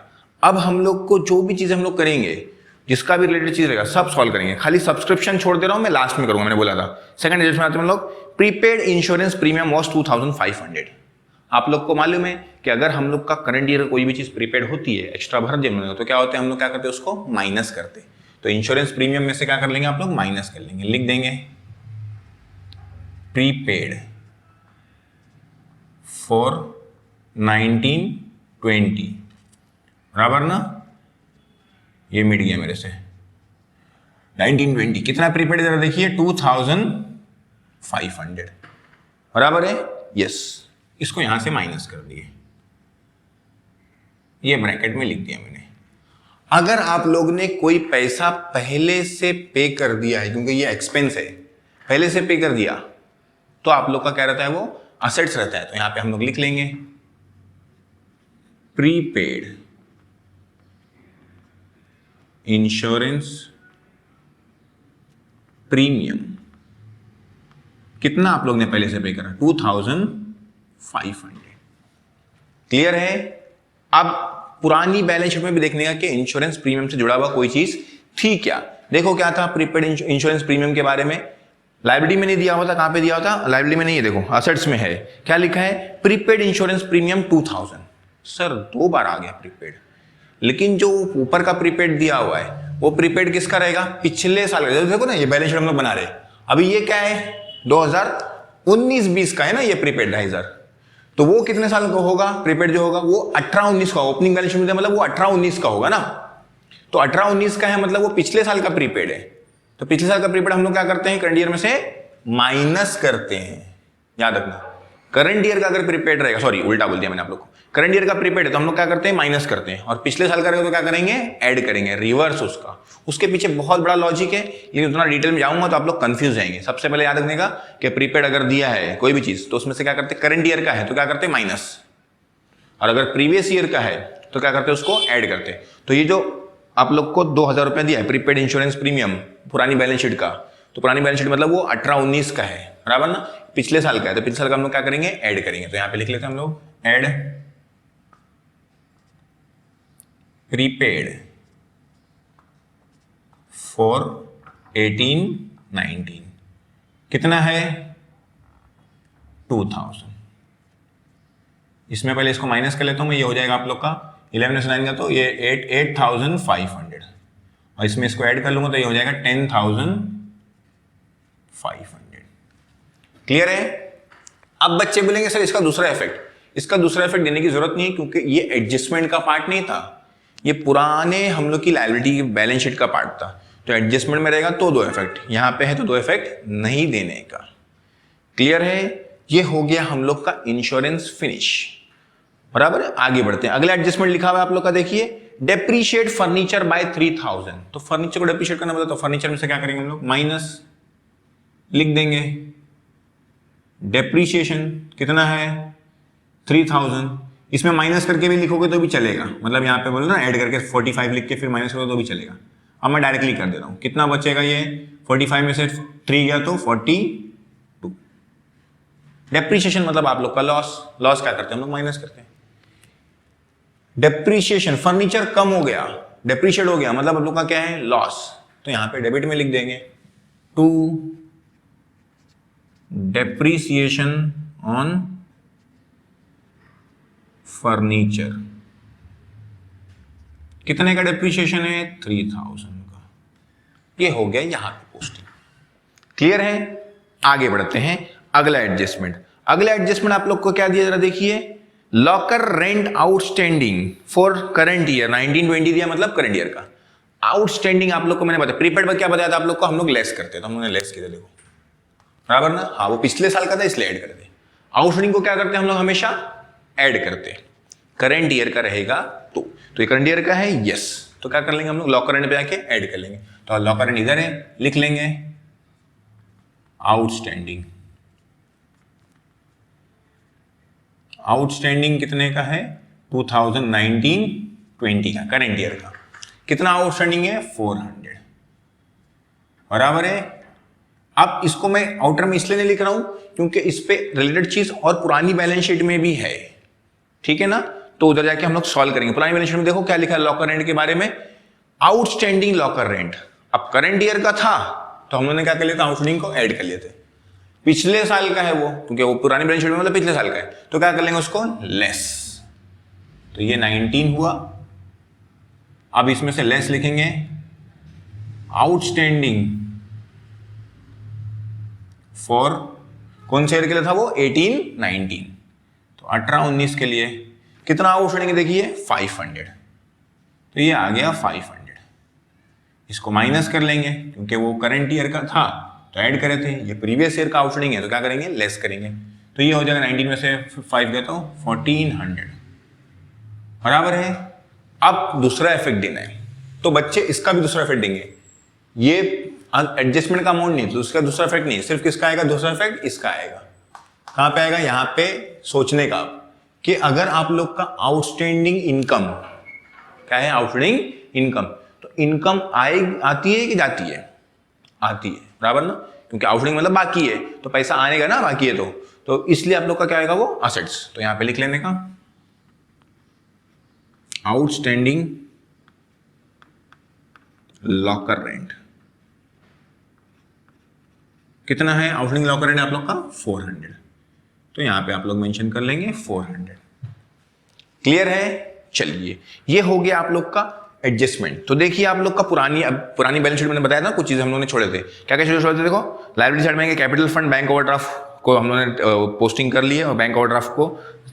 Speaker 1: अब हम लोग को जो भी चीजें हम लोग करेंगे, जिसका भी रिलेटेड चीज रहेगा सब सॉल्व करेंगे। खाली सब्सक्रिप्शन छोड़ दे रहा हूं मैं, लास्ट में करूंगा, मैंने बोला था। सेकंड एडजस्टमेंट आते हैं हम लोग, प्रीपेड इंश्योरेंस प्रीमियम वॉज 2500। आप लोग को मालूम है कि अगर हम लोग का करंट ईयर कोई भी चीज प्रीपेड होती है, एक्स्ट्रा भर दिया तो क्या होता है, हम लोग क्या करते हैं उसको माइनस करते। तो इंश्योरेंस प्रीमियम में से क्या कर लेंगे आप लोग, माइनस कर लेंगे, लिख देंगे प्रीपेड फॉर 1920, बराबर ना। ये मिट गया मेरे से 1920, कितना प्रीपेड जरा देखिए 2500, बराबर है, यस। इसको यहां से माइनस कर दिए, ये ब्रैकेट में लिख दिया मैंने। अगर आप लोग ने कोई पैसा पहले से पे कर दिया है, क्योंकि ये एक्सपेंस है, पहले से पे कर दिया, तो आप लोग का क्या रहता है, वो असेट्स रहता है। तो यहां पे हम लोग लिख लेंगे प्रीपेड इंश्योरेंस प्रीमियम, कितना आप लोग ने पहले से पे करा, 2500। क्लियर है। अब पुरानी बैलेंस शीट में भी देखने का कि इंश्योरेंस प्रीमियम से जुड़ा हुआ कोई चीज थी क्या। देखो क्या था प्रीपेड इंश्योरेंस प्रीमियम के बारे में, लाइबिलिटी में नहीं दिया हुआ था, कहां पे दिया हुआ था, लाइबिलिटी में नहीं है, देखो असेट्स में है। क्या लिखा है, प्रीपेड इंश्योरेंस प्रीमियम 2000। सर 2 बार आ गया प्रीपेड, लेकिन जो ऊपर का प्रीपेड दिया हुआ है वो प्रीपेड किसका रहेगा, पिछले साल का। देखो ना ये बैलेंस शीट हम लोग बना रहे, अभी ये क्या है 2019-20 का है ना ये प्रीपेड 2500, तो वो कितने साल का होगा प्रीपेड जो होगा, वो 18-19 का। ओपनिंग बैलेंस शीट में मतलब वो 18-19 का होगा ना, तो 18-19 का है मतलब वो पिछले साल का प्रीपेड है। तो पिछले साल का प्रीपेड हम लोग क्या करते हैं, करंट ईयर में से माइनस करते हैं, याद रखना। करंट ईयर का अगर प्रीपेड रहेगा, सॉरी उल्टा बोल दिया मैंने आप लोग को, करंट ईयर का प्रीपेड है तो हम लोग क्या करते हैं, माइनस करते हैं, और पिछले साल का रहेगा तो क्या करेंगे, ऐड करेंगे, रिवर्स उसका। उसके पीछे बहुत बड़ा लॉजिक है, लेकिन उतना डिटेल में जाऊंगा तो आप लोग कंफ्यूज जाएंगे। सबसे पहले याद रखने का कि प्रीपेड अगर दिया है कोई भी चीज तो उसमें से क्या करते हैं, करंट ईयर का है तो क्या करते हैं माइनस, और अगर प्रीवियस ईयर का है तो क्या करते हैं उसको ऐड करते हैं। तो ये जो आप लोग को 2000 रुपया दिया है प्रीपेड इंश्योरेंस प्रीमियम पुरानी बैलेंस शीट का, तो पुरानी बैलेंस शीट मतलब वो 18-19 का है, बराबर ना, पिछले साल का है, तो पिछले साल का हम लोग क्या करेंगे, ऐड करेंगे। तो यहां पे लिख लेते हैं हम लोग ऐड प्रीपेड फॉर 18-19, कितना है 2000। इसमें पहले इसको माइनस कर लेता हूं मैं, ये हो जाएगा आप लोग का 11 से 9 का, तो ये 8,500, और इसमें इसको ऐड कर लूंगा तो ये हो जाएगा 10,500। क्लियर है। अब बच्चे बोलेंगे सर इसका दूसरा इफेक्ट, इसका दूसरा इफेक्ट देने की जरूरत नहीं है क्योंकि ये एडजस्टमेंट का पार्ट नहीं था, ये पुराने हम लोग की लायबिलिटी बैलेंस शीट का पार्ट था। तो एडजस्टमेंट में रहेगा तो 2 इफेक्ट, यहां पे है तो 2 इफेक्ट नहीं देने का। क्लियर है। ये हो गया हम लोग का इंश्योरेंस फिनिश। बराबर है। आगे बढ़ते हैं, अगला एडजस्टमेंट लिखा हुआ है आप लोग का, देखिए डेप्रीशिएट फर्नीचर बाय 3000। तो फर्नीचर को डेप्रीशिएट करना बोला तो फर्नीचर में से क्या करेंगे हम लोग, माइनस लिख देंगे। डेप्रीशिएशन कितना है 3000, इसमें माइनस करके भी लिखोगे तो भी चलेगा, मतलब यहाँ पे बोलो ना ऐड करके 45 लिख के फिर माइनस करो तो भी चलेगा। अब मैं डायरेक्टली कर दे रहा हूँ, कितना बचेगा ये 45 में से 3 गया तो 42। डेप्रीशिएशन मतलब आप लोग का लॉस, लॉस क्या करते हैं हम लोग, माइनस करते हैं। डेप्रीशिएशन फर्नीचर कम हो गया, डेप्रीशिएट हो गया, मतलब आप लोग का क्या है लॉस, तो यहां पे डेबिट में लिख देंगे टू डेप्रीसिएशन ऑन फर्नीचर। कितने का डेप्रीशिएशन है 3000 का, ये हो गया यहां पे पोस्टिंग। क्लियर है। आगे बढ़ते हैं, अगला एडजस्टमेंट। अगला एडजस्टमेंट आप लोग को क्या दिया जरा देखिए, locker rent outstanding for current year 1920 दिया, मतलब करंट ईयर का आउटस्टैंडिंग आप लोग को मैंने बताया। प्रीपेड में क्या बताया था आप लोग को, हम लोग लेस करते, तो हमने लेस किया, देखो बराबर ना, हाँ वो पिछले साल का था इसलिए ऐड करते। आउटस्टैंडिंग को क्या करते हैं हम लोग हमेशा ऐड करते, करंट ईयर का रहेगा तो ये करंट ईयर का है, यस, तो क्या कर लेंगे हम लोग लॉकर रेंट पे आके ऐड कर लेंगे। तो लॉकर रेंट इधर है, लिख लेंगे आउटस्टैंडिंग। आउटस्टैंडिंग कितने का है 2019-20 का, करंट ईयर का। कितना आउटस्टैंडिंग है 400, बराबर है। अब इसको मैं आउटर में इसलिए नहीं लिख रहा हूं क्योंकि इस पे रिलेटेड चीज और पुरानी बैलेंस शीट में भी है, ठीक है ना, तो उधर जाके हम लोग सॉल्व करेंगे। पुरानी बैलेंस शीट में देखो क्या लिखा है लॉकर रेंट के बारे में, आउटस्टैंडिंग लॉकर रेंट। अब करंट ईयर का था तो हम लोगों ने क्या कर लिया था, आउटस्टैंडिंग को ऐड कर लिए थे। पिछले साल का है वो, क्योंकि वो पुरानी बैलेंस शीट में मतलब पिछले साल का है, तो क्या कर लेंगे उसको लेस, तो ये 19 हुआ। अब इसमें से लेस लिखेंगे आउटस्टैंडिंग फॉर कौन से ईयर के लिए था वो 18-19, तो 18-19 के लिए कितना आउटस्टैंडिंग देखिए 500, तो ये आ गया 500। इसको माइनस कर लेंगे क्योंकि वो करंट ईयर का था तो ऐड करे थे, ये प्रीवियस ईयर का आउटस्टैंडिंग है तो क्या करेंगे लेस करेंगे, तो ये हो जाएगा 19 में से 5 गया तो 1400, बराबर है। अब दूसरा इफेक्ट देना है, तो बच्चे इसका भी दूसरा इफेक्ट देंगे। ये एडजस्टमेंट का अमाउंट नहीं, तो उसका दूसरा इफेक्ट नहीं, सिर्फ किसका आएगा दूसरा इफेक्ट, इसका आएगा। कहां पे आएगा, यहां पे सोचने का कि अगर आप लोग का आउटस्टैंडिंग इनकम क्या है, आउटस्टैंडिंग इनकम, तो इनकम आती है कि जाती है, आती है, बराबर ना, क्योंकि आउटस्टैंडिंग मतलब बाकी है तो पैसा आएगा ना, बाकी है तो इसलिए आप लोग का क्या आएगा वो असेट्स, तो यहां पे लिख लेने का आउटस्टैंडिंग लॉकर रेंट। कितना है आउटस्टैंडिंग लॉकर रेंट आप लोग का 400, तो यहां पे आप लोग मेंशन कर लेंगे 400। क्लियर है। चलिए ये हो गया आप लोग का एडजस्टमेंट। तो देखिए आप लोग का पुरानी बैलेंस शीट मैंने बताया था कुछ चीजें हम लोगों ने छोड़े थे, क्या क्या छोड़े थे देखो, लायबिलिटी साइड में कैपिटल फंड बैंक ओवरड्राफ्ट को हम लोगों ने पोस्टिंग कर लिए और बैंक ओवरड्राफ्ट को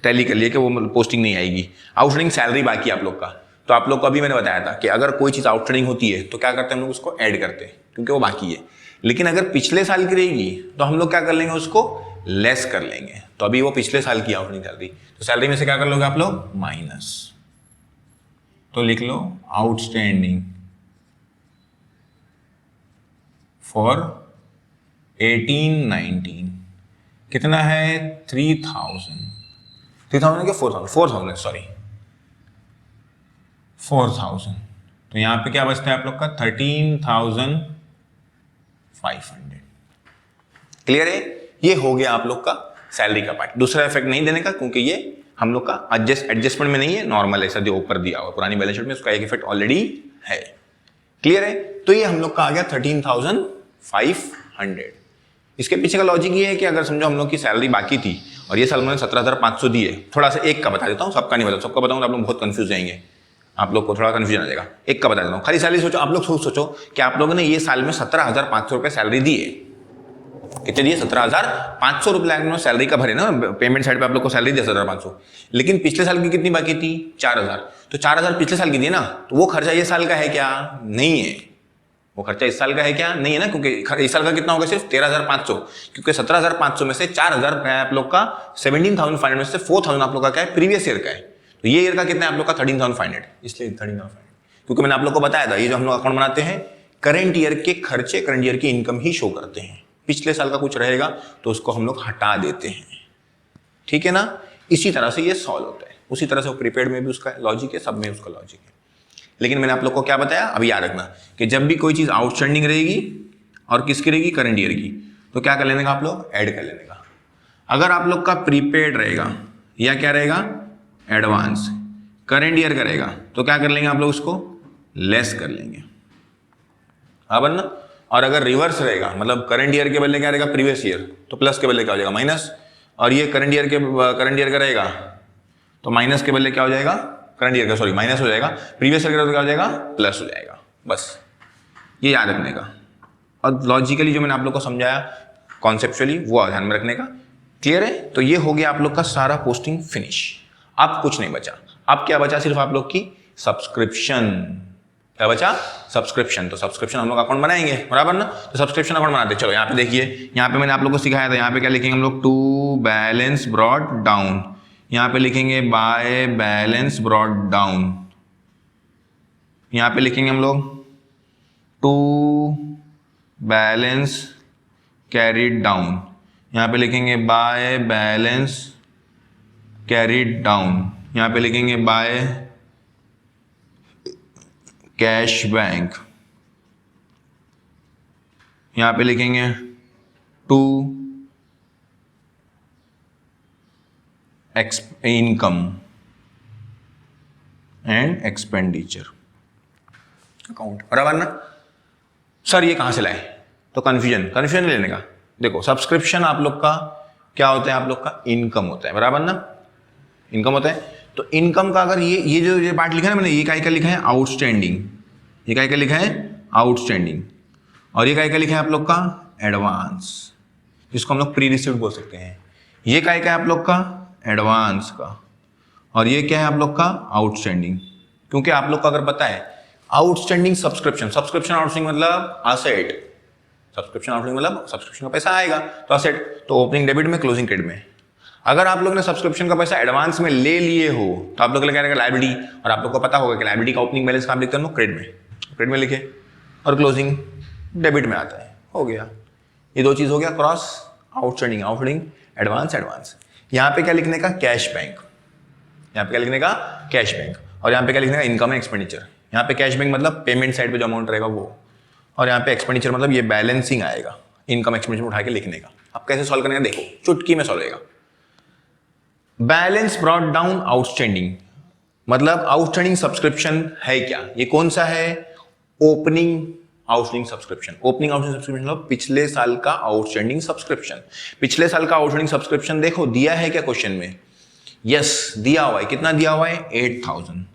Speaker 1: टैली कर लिए कि वो पोस्टिंग नहीं आएगी। आउटस्टैंडिंग सैलरी बाकी आप लोग का, तो आप लोग को अभी मैंने बताया था कि अगर कोई चीज आउटस्टैंडिंग होती है तो क्या करते हैं हम लोग उसको ऐड करते हैं क्योंकि वो बाकी है, लेकिन अगर पिछले साल की रहेगी तो हम लोग क्या कर लेंगे उसको लेस कर लेंगे। तो अभी वो पिछले साल की आउटस्टैंडिंग सैलरी, तो सैलरी में से क्या कर लोगे आप लोग माइनस, तो लिख लो आउटस्टैंडिंग फॉर 18-19 कितना है 3000 के 4,000 सॉरी 4,000, तो यहां पे क्या बचता है आप लोग का 13,500। क्लियर है। ये हो गया आप लोग का सैलरी का पार्ट, दूसरा इफेक्ट नहीं देने का क्योंकि ये हम लोग का एडजस्टमेंट में नहीं है, नॉर्मल ऐसा जो ऊपर दिया हुआ पुरानी बैलेंस शीट में उसका एक इफेक्ट ऑलरेडी है। क्लियर है। तो ये हम लोग का आ गया 13,500। इसके पीछे का लॉजिक ये है कि अगर समझो हम लोग की सैलरी बाकी थी और ये साल मैंने 17,500 दी है, थोड़ा सा एक का बता देता हूँ, सबका नहीं बता, सबका बताऊँ तो आप लोग बहुत कंफ्यूज जाएंगे, आप लोग को थोड़ा कंफ्यूजन आ जाएगा। एक का बता देता हूँ, खाली सैलरी सोचो, आप लोग सोचो कि आप लोगों ने ये साल में 17,500 रुपये सैलरी दी है, कितने दिए 17,500 रुपये सैलरी का भरे ना, पेमेंट साइड पे आप लोग को सैलरी दिया 17,500, लेकिन पिछले साल की कितनी बाकी थी 4,000, तो 4,000 पिछले साल की दिए ना, तो वो खर्चा ये साल का है क्या, नहीं है, वो खर्चा इस साल का है क्या, नहीं है ना, क्योंकि इस साल का कितना होगा सिर्फ 13,500, क्योंकि 17,500 में से 4,000 क्या है आप लोग का 17,500 में से 4,000 आप लोग का क्या है प्रीवियस ईयर का है, तो ये ईयर का कितना है आप लोग का 13,500, इसलिए 13,500, क्योंकि मैंने आप लोग को बताया था ये जो हम लोग अकाउंट बनाते हैं करंट ईयर के खर्चे, करंट ईयर की इनकम ही शो करते हैं। पिछले साल का कुछ रहेगा तो उसको हम लोग हटा देते हैं, ठीक है ना। इसी तरह से ये सॉल्व होता है, उसी तरह से वो प्रीपेड में भी उसका लॉजिक है, सब में उसका लॉजिक है। लेकिन मैंने आप लोग को क्या बताया, अभी याद रखना कि जब भी कोई चीज आउटस्टैंडिंग रहेगी और किसकी रहेगी, करंट ईयर की, तो क्या कर लेने का आप लोग, ऐड कर लेने का। अगर आप लोग का प्रीपेड रहेगा या क्या रहेगा, एडवांस, करंट ईयर का रहेगा, तो क्या कर लेंगे आप लोग, उसको लेस कर लेंगे, बराबर ना। और अगर रिवर्स रहेगा, मतलब करंट ईयर के बदले क्या रहेगा, प्रीवियस ईयर, तो प्लस के बदले क्या हो जाएगा, माइनस। और ये करंट ईयर का रहेगा तो माइनस के बदले क्या हो जाएगा, करंट ईयर का सॉरी माइनस हो जाएगा, प्रीवियस ईयर का तो क्या हो जाएगा, प्लस हो जाएगा। बस ये याद रखने का, और लॉजिकली जो मैंने आप लोग को समझाया कॉन्सेप्चुअली वो ध्यान में रखने का। क्लियर है। तो ये हो गया आप लोग का सारा पोस्टिंग फिनिश। अब कुछ नहीं बचा, अब क्या बचा, सिर्फ आप लोग की सब्सक्रिप्शन। क्या बचा, सब्सक्रिप्शन। तो सब्सक्रिप्शन हम लोग अकाउंट बनाएंगे, बराबर ना। तो सब्सक्रिप्शन अकाउंट बनाते हैं। चलो यहाँ पे देखिए, यहाँ पे मैंने आप लोग को सिखाया था, यहाँ पे क्या लिखेंगे हम लोग, टू बैलेंस ब्रॉट डाउन। यहाँ पे लिखेंगे बाय बैलेंस ब्रॉट डाउन। यहाँ पे लिखेंगे हम लोग टू बैलेंस कैरीड डाउन। यहाँ पे लिखेंगे बाय बैलेंस कैरीड डाउन। यहाँ पे लिखेंगे बाय कैश बैंक। यहाँ पे लिखेंगे to income and expenditure account, बराबर ना। सर ये कहां से लाए, तो कंफ्यूजन लेने का। देखो सब्सक्रिप्शन आप लोग का क्या होता है, आप लोग का इनकम होता है, बराबर ना, इनकम होता है। तो इनकम का अगर ये जो पार्ट लिखा है ना मैंने, ये काय का लिखा है, आउटस्टैंडिंग। ये काय का लिखा है, आउटस्टैंडिंग। और ये काय का लिखा है आप लोग का, एडवांस, जिसको हम लोग प्री रिसीव्ड बोल सकते हैं। ये काय का है आप लोग का, एडवांस का। और ये क्या है आप लोग का, आउटस्टैंडिंग। क्योंकि आप लोग को अगर पता है आउटस्टैंडिंग सब्सक्रिप्शन आउटस्टैंडिंग मतलब असेट, सब्सक्रिप्शन आउटस्टैंडिंग मतलब सब्सक्रिप्शन का पैसा आएगा तो असेट, तो ओपनिंग डेबिट में, क्लोजिंग क्रेडिट में। अगर आप लोग ने सब्सक्रिप्शन का पैसा एडवांस में ले लिए हो तो आप लोग क्या रहेगा, लायबिलिटी। और आप लोग को पता होगा कि लायबिलिटी का ओपनिंग बैलेंस कहाँ लिखते हैं, क्रेडिट में लिखे, और क्लोजिंग डेबिट में आता है। हो गया, ये दो चीज हो गया, क्रॉस आउटस्टैंडिंग एडवांस। यहाँ पे क्या लिखने का, कैश बैंक। यहाँ पे क्या लिखने का, कैश बैंक। और यहाँ पे क्या लिखने का, इनकम एंड एक्सपेंडिचर। यहाँ पे कैश बैंक मतलब पेमेंट साइड पे जो अमाउंट रहेगा वो, और यहाँ पे एक्सपेंडिचर मतलब ये बैलेंसिंग आएगा, इनकम एक्सपेंडिचर उठा के लिखने का। अब कैसे सॉल्व करने का, देखो चुटकी में सॉल्व होगा। बैलेंस ब्रॉट डाउन आउटस्टैंडिंग मतलब आउटस्टैंडिंग सब्सक्रिप्शन है क्या, ये कौन सा है, opening outstanding subscription. Opening outstanding subscription मतलब पिछले साल का आउटस्टैंडिंग सब्सक्रिप्शन। पिछले साल का आउटस्टैंडिंग सब्सक्रिप्शन देखो दिया है क्या क्वेश्चन में, यस दिया हुआ है। कितना दिया हुआ है, 8,000।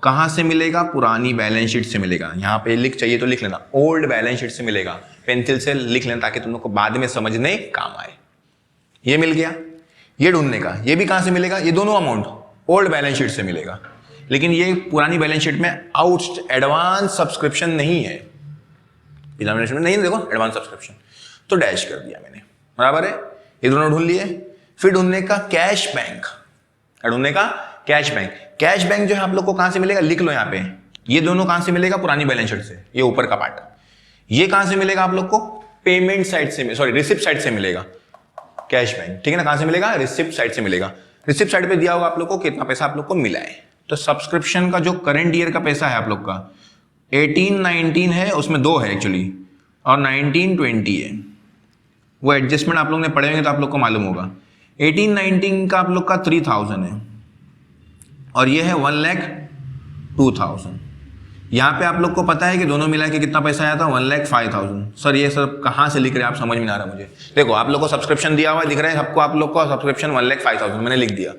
Speaker 1: कहां से मिलेगा, पुरानी बैलेंस शीट से मिलेगा। यहाँ पे लिख चाहिए तो लिख लेना, ओल्ड बैलेंस शीट से मिलेगा, पेंसिल से लिख लेना ताकि तुम लोग को बाद में समझने काम आए। ये मिल गया, ये ढूंढने का, ये भी कहां से मिलेगा, ये दोनों अमाउंट ओल्ड बैलेंस शीट से मिलेगा। लेकिन ये पुरानी बैलेंस शीट में एडवांस सब्सक्रिप्शन नहीं है, बैलेंस शीट में नहीं, देखो एडवांस सब्सक्रिप्शन, तो डैश कर दिया मैंने, बराबर है। ये दोनों ढूंढ लिए। फिर ढूंढने का कैश बैंक, ढूंढने का कैश बैंक। कैश बैंक जो है आप लोग को कहां से मिलेगा, लिख लो यहाँ पे, ये दोनों कहां से मिलेगा, पुरानी बैलेंस शीट से, ये ऊपर का पार्ट। ये कहां से मिलेगा आप लोग को, पेमेंट साइड से, सॉरी रिसिप्ट साइड से मिलेगा कैश बैंक, ठीक है ना। कहां से मिलेगा, रिसिप्ट साइड से मिलेगा। रिसिप्ट साइड पे दिया होगा आप लोग को कितना पैसा आप लोग को मिला है। तो सब्सक्रिप्शन का जो करंट ईयर का पैसा है आप लोग का 18-19 है, उसमें दो है एक्चुअली, और 19-20 है। वो एडजस्टमेंट आप लोग ने पढ़े होंगे तो आप लोग को मालूम होगा। 18-19 का आप लोग का 3,000 है, और ये है 1,02,000। यहाँ पे आप लोग को पता है कि दोनों मिला के कितना पैसा आया था, 1,05,000। सर ये सब कहाँ से लिख रहे हैं आप, समझ में नहीं आ रहा मुझे। देखो आप लोग को सब्सक्रिप्शन दिया हुआ है, दिख रहा है सबको, आप लोग को सब्सक्रिप्शन 1,05,000 मैंने लिख दिया,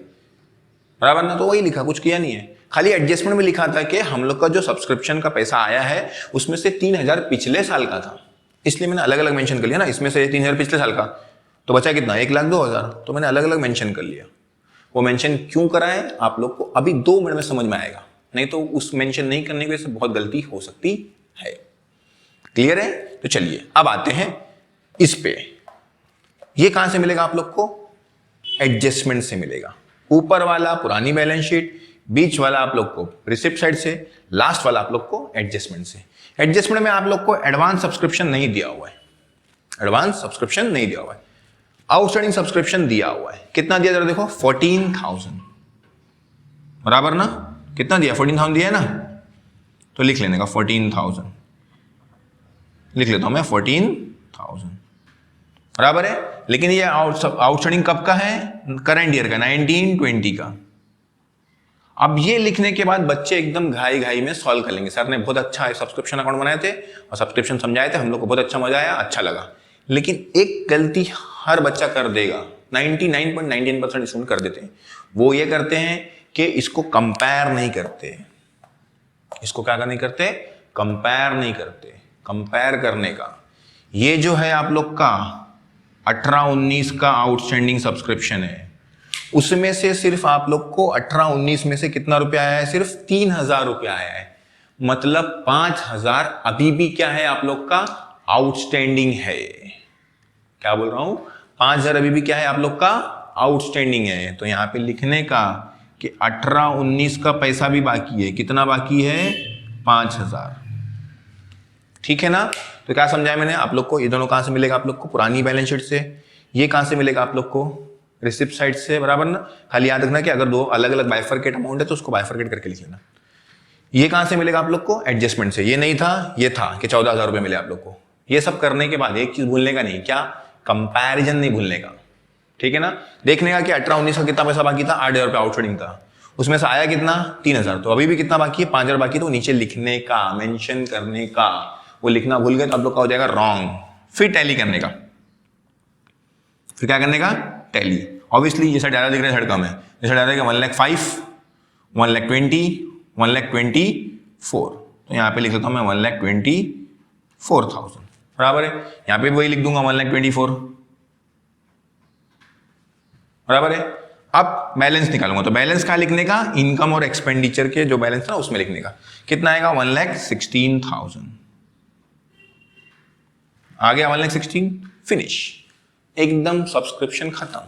Speaker 1: बराबर ना। तो वही लिखा, कुछ किया नहीं है। खाली एडजस्टमेंट में लिखा था कि हम लोग का जो सब्सक्रिप्शन का पैसा आया है उसमें से 3,000 पिछले साल का था, इसलिए मैंने अलग अलग मेंशन कर लिया ना। इसमें से 3,000 पिछले साल का, तो बचा कितना, 1,02,000, तो मैंने अलग अलग मेंशन कर लिया। वो मेंशन क्यों करा है आप लोग को अभी 2 मिनट में समझ में आएगा, नहीं तो उस मेंशन नहीं करने की वजह से बहुत गलती हो सकती है। क्लियर है। तो चलिए अब आते हैं इस पे। ये कहां से मिलेगा आप लोग को, एडजस्टमेंट से मिलेगा। ऊपर वाला पुरानी बैलेंस शीट, बीच वाला आप लोग को रिसिप्ट साइड से, लास्ट वाला आप लोग को एडजस्टमेंट से। एडजस्टमेंट में आप लोग को एडवांस सब्सक्रिप्शन नहीं दिया हुआ है, एडवांस सब्सक्रिप्शन नहीं दिया हुआ है, आउटस्टैंडिंग सब्सक्रिप्शन दिया हुआ है। कितना दिया जरा देखो, 14,000, बराबर ना, कितना दिया, 14,000 दिया है ना, तो लिख लेने का 14,000, लिख लेता हूं मैं 14,000, बराबर है। लेकिन ये आउटस्टैंडिंग कब का है, करंट ईयर का, 1920 का। अब ये लिखने के बाद बच्चे एकदम घाई घाई में सॉल्व कर लेंगे, सर ने बहुत अच्छा सब्सक्रिप्शन अकाउंट बनाए थे और सब्सक्रिप्शन समझाए थे, हम लोग को बहुत अच्छा मजा आया, अच्छा लगा। लेकिन एक गलती हर बच्चा कर देगा, 99.99% स्टूडेंट कर देते हैं, वो ये करते हैं कि इसको कंपेयर नहीं करते। इसको क्या नहीं करते, कंपेयर नहीं करते। कंपेयर करने का ये जो है आप लोग का 18-19 का आउटस्टैंडिंग सब्सक्रिप्शन है, उसमें से सिर्फ आप लोग को 18-19 में से कितना रुपया आया है, सिर्फ 3,000 रुपया आया है। मतलब 5,000 अभी भी क्या है आप लोग का, आउटस्टैंडिंग है। क्या बोल रहा हूं, 5,000 अभी भी क्या है आप लोग का, आउटस्टैंडिंग है। तो यहां पे लिखने का कि 18-19 का पैसा भी बाकी है, कितना बाकी है, 5,000। ठीक है ना। तो क्या समझाया मैंने आप लोग को, ये दोनों कहां से मिलेगा आप लोग को, पुरानी बैलेंस शीट से। ये कहां से मिलेगा आप लोग को, रिसिप्ट साइड से, बराबर ना। खाली याद रखना कि अगर दो अलग अलग बाइफरकेट अमाउंट है तो उसको बाइफरकेट करके लिख लेना। ये कहां से मिलेगा आप लोग को, एडजस्टमेंट से। ये नहीं था, ये था कि 14,000 रुपए मिले आप लोग को। ये सब करने के बाद एक चीज भूलने का नहीं, क्या, कंपैरिजन नहीं भूलने का। ठीक है ना। देखने का कि 18-19 का कितना पैसा बाकी था, 8,000 रुपया आउटस्टैंडिंग था, उसमें से आया कितना, 3,000। तो अभी भी कितना बाकी है, 5,000 बाकी। तो नीचे लिखने का, मेंशन करने का, वो लिखना भूल गए तो आप लोग का हो जाएगा रॉन्ग। फिर टैली करने का, फिर क्या करने का, टैली। ऑब्वियसली ये साइड ज्यादा दिख रहा है, साइड कम है। ये साइड ज्यादा 1,05,000, 1,20,000, 1,24,000। तो यहाँ पे लिख लेता हूँ मैं 1,24,000, बराबर है। यहाँ पे वही लिख दूंगा 1,24,000, बराबर है। अब बैलेंस निकालूंगा, तो बैलेंस कहाँ लिखने का, इनकम और एक्सपेंडिचर के जो बैलेंस था उसमें लिखने का। कितना आएगा, 1,16,000। आ गया 1,16,000, फिनिश, एकदम सब्सक्रिप्शन खत्म।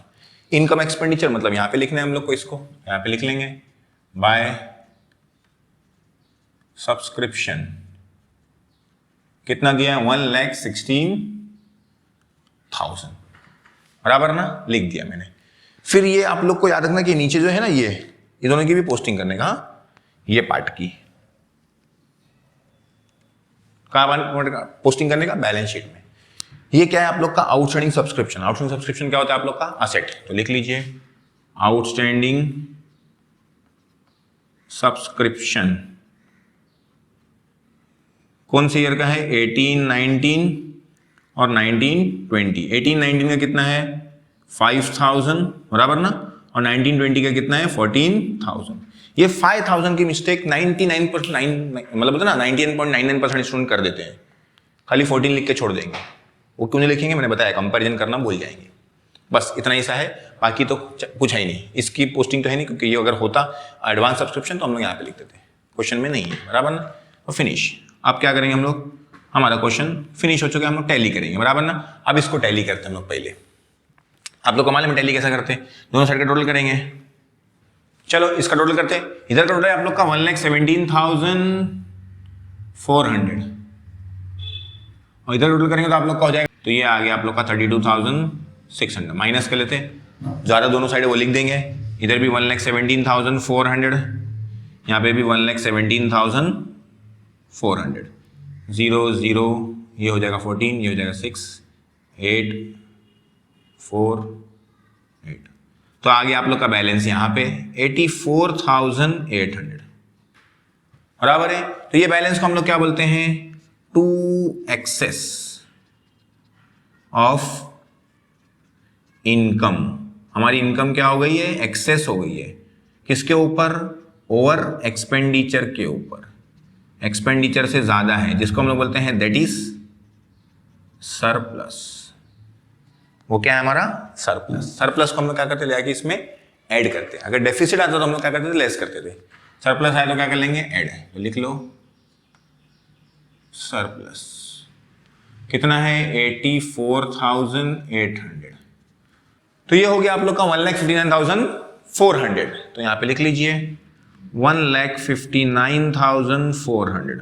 Speaker 1: इनकम एक्सपेंडिचर मतलब यहां पे लिखना है हम लोग को, इसको यहां पे लिख लेंगे, बाय सब्सक्रिप्शन। कितना दिया है, 1,16,000, बराबर ना, लिख दिया मैंने। फिर ये आप लोग को याद रखना कि नीचे जो है ना, ये दोनों की भी पोस्टिंग करने का, ये पार्ट की पोस्टिंग करने का बैलेंस शीट में। ये क्या है आप लोग का, आउटस्टैंडिंग सब्सक्रिप्शन। आउटस्टैंडिंग सब्सक्रिप्शन क्या होता है आप लोग का, असेट। तो लिख लीजिए आउटस्टैंडिंग सब्सक्रिप्शन। कौन से ईयर का है, 18-19 और 19-20। 18-19 का कितना है, 5,000, बराबर ना, और 19-20 का कितना है, 14,000। ये 5,000 की मिस्टेक 99% मतलब होता है ना, 99.99% स्टूडेंट कर देते हैं, खाली 14 लिख के छोड़ देंगे। वो क्यों नहीं लिखेंगे, मैंने बताया, कंपैरिजन करना भूल जाएंगे। बस इतना ही सा है, बाकी तो कुछ है ही नहीं। इसकी पोस्टिंग तो है नहीं, क्योंकि ये अगर होता एडवांस सब्सक्रिप्शन तो हम लोग यहाँ पे लिख देते, क्वेश्चन में नहीं है, बराबर ना। तो फिनिश। अब क्या करेंगे हम लोग, हमारा क्वेश्चन फिनिश हो चुका है, हम लोग टैली करेंगे, बराबर ना। अब इसको टैली करते हैं हम लोग। पहले आप लोग को मालूम है टैली कैसा करते हैं, दोनों साइड का टोटल करेंगे। चलो इसका टोटल करते हैं। इधर का टोटल है आप लोग का 1,17,400, और इधर टोटल करेंगे तो आप लोग का हो जाएगा, तो ये आ गया आप लोग का 32,600। माइनस कर लेते हैं, ज़्यादा दोनों साइड वो लिख देंगे। इधर भी 1,17,400, यहाँ पे भी 1,17,400। 0 0 ये हो जाएगा 14, ये हो जाएगा 6 8 4 8। तो आ गया आप लोग का बैलेंस यहाँ पे 84,800, बराबर है। तो ये बैलेंस को हम लोग क्या बोलते हैं, टू एक्सेस ऑफ इनकम। हमारी इनकम क्या हो गई है, एक्सेस हो गई है। किसके ऊपर, ओवर एक्सपेंडिचर के ऊपर। एक्सपेंडिचर से ज्यादा है, जिसको हम लोग बोलते हैं दैट इज सरप्लस। वो क्या है हमारा, सरप्लस। सरप्लस को हम लोग क्या करते, ले आके इसमें ऐड करते हैं। अगर डेफिसिट आता तो हम लोग क्या करते थे, लेस करते थे। सरप्लस आया तो क्या कर लेंगे, ऐड है, तो लिख लो सरप्लस। कितना है, 84,800। तो ये हो गया आप लोग का 1,59,400। तो यहां पे लिख लीजिए 1,59,400।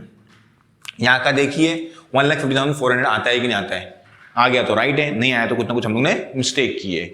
Speaker 1: यहाँ का देखिए 1,59,400 आता है कि नहीं आता है, आ गया तो राइट है, नहीं आया तो कुछ ना कुछ हम लोग ने मिस्टेक की है।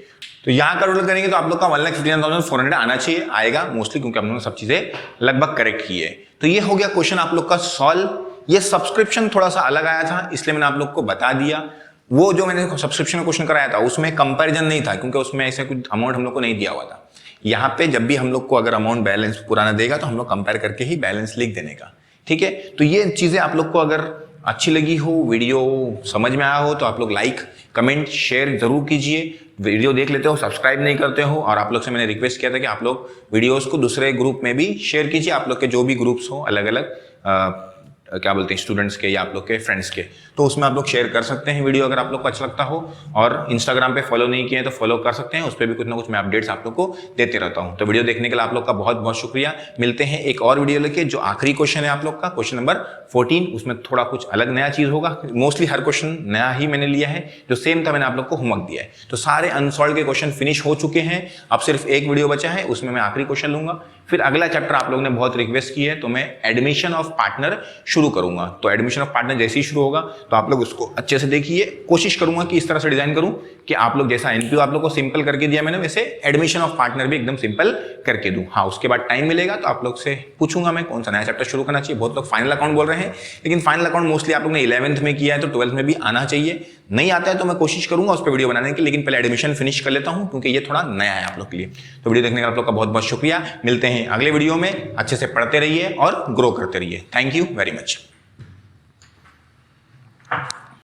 Speaker 1: तो यहाँ का टोटल करेंगे तो आप लोग का 1,59,400 आना चाहिए, आएगा मोस्टली, क्योंकि हम लोगों ने सब चीजें लगभग करेक्ट की है। तो ये हो गया क्वेश्चन आप लोग का सॉल्व। ये सब्सक्रिप्शन थोड़ा सा अलग आया था, इसलिए मैंने आप लोग को बता दिया। वो जो मैंने सब्सक्रिप्शन का क्वेश्चन कराया था उसमें कंपैरिजन नहीं था, क्योंकि उसमें ऐसे कुछ अमाउंट हम लोग को नहीं दिया हुआ था। यहाँ पे जब भी हम लोग को अगर अमाउंट बैलेंस पुराना देगा तो हम लोग कंपेयर करके ही बैलेंस लिख देने का, ठीक है। तो ये चीजें आप लोग को अगर अच्छी लगी हो, वीडियो समझ में आया हो, तो आप लोग लाइक कमेंट शेयर जरूर कीजिए। वीडियो देख लेते हो, सब्सक्राइब नहीं करते हो, और आप लोग से मैंने रिक्वेस्ट किया था कि आप लोग वीडियोस को दूसरे ग्रुप में भी शेयर कीजिए, आप लोग के जो भी ग्रुप्स हो अलग अलग क्या बोलते हैं स्टूडेंट्स के या आप लोग के फ्रेंड्स के, तो उसमें आप लोग शेयर कर सकते हैं वीडियो अगर आप लोग को अच्छा लगता हो। और इंस्टाग्राम पे फॉलो नहीं किए तो फॉलो कर सकते हैं, उस पर भी कुछ ना कुछ मैं अपडेट्स आप लोग को देते रहता हूं। तो वीडियो देखने के लिए आप लोग का बहुत बहुत शुक्रिया। मिलते हैं एक और वीडियो लेके, जो आखिरी क्वेश्चन है आप लोग का, क्वेश्चन नंबर 14। उसमें थोड़ा कुछ अलग नया चीज होगा, मोस्टली हर क्वेश्चन नया ही मैंने लिया है, जो सेम था मैंने आप लोग को होमवर्क दिया है। तो सारे अनसॉल्व के क्वेश्चन फिनिश हो चुके हैं, अब सिर्फ एक वीडियो बचा है, उसमें मैं आखिरी क्वेश्चन लूंगा। फिर अगला चैप्टर आप लोगों ने बहुत रिक्वेस्ट की है, तो मैं एडमिशन ऑफ पार्टनर शुरू करूंगा। तो एडमिशन ऑफ पार्टनर जैसे ही शुरू होगा तो आप लोग उसको अच्छे से देखिए। कोशिश करूंगा कि इस तरह से डिजाइन करूं कि आप लोग जैसा एनपीओ आप लोग को सिंपल करके दिया मैंने, वैसे एडमिशन ऑफ पार्टनर भी एकदम सिंपल करके दूं। हाँ, उसके बाद टाइम मिलेगा तो आप लोग से पूछूंगा मैं कौन सा नया चैप्टर शुरू करना चाहिए। बहुत लोग फाइनल अकाउंट बोल रहे हैं, लेकिन फाइनल अकाउंट मोस्टली आप लोग ने 11th में किया है, तो 12th में भी आना चाहिए। नहीं आता है तो मैं कोशिश करूंगा उस पर वीडियो बनाने की, लेकिन पहले एडमिशन फिनिश कर लेता हूं, क्योंकि ये थोड़ा नया है आप लोग के लिए। तो वीडियो देखने का आप लोग का बहुत बहुत शुक्रिया। मिलते हैं अगले वीडियो में, अच्छे से पढ़ते रहिए और ग्रो करते रहिए। Thank you very much.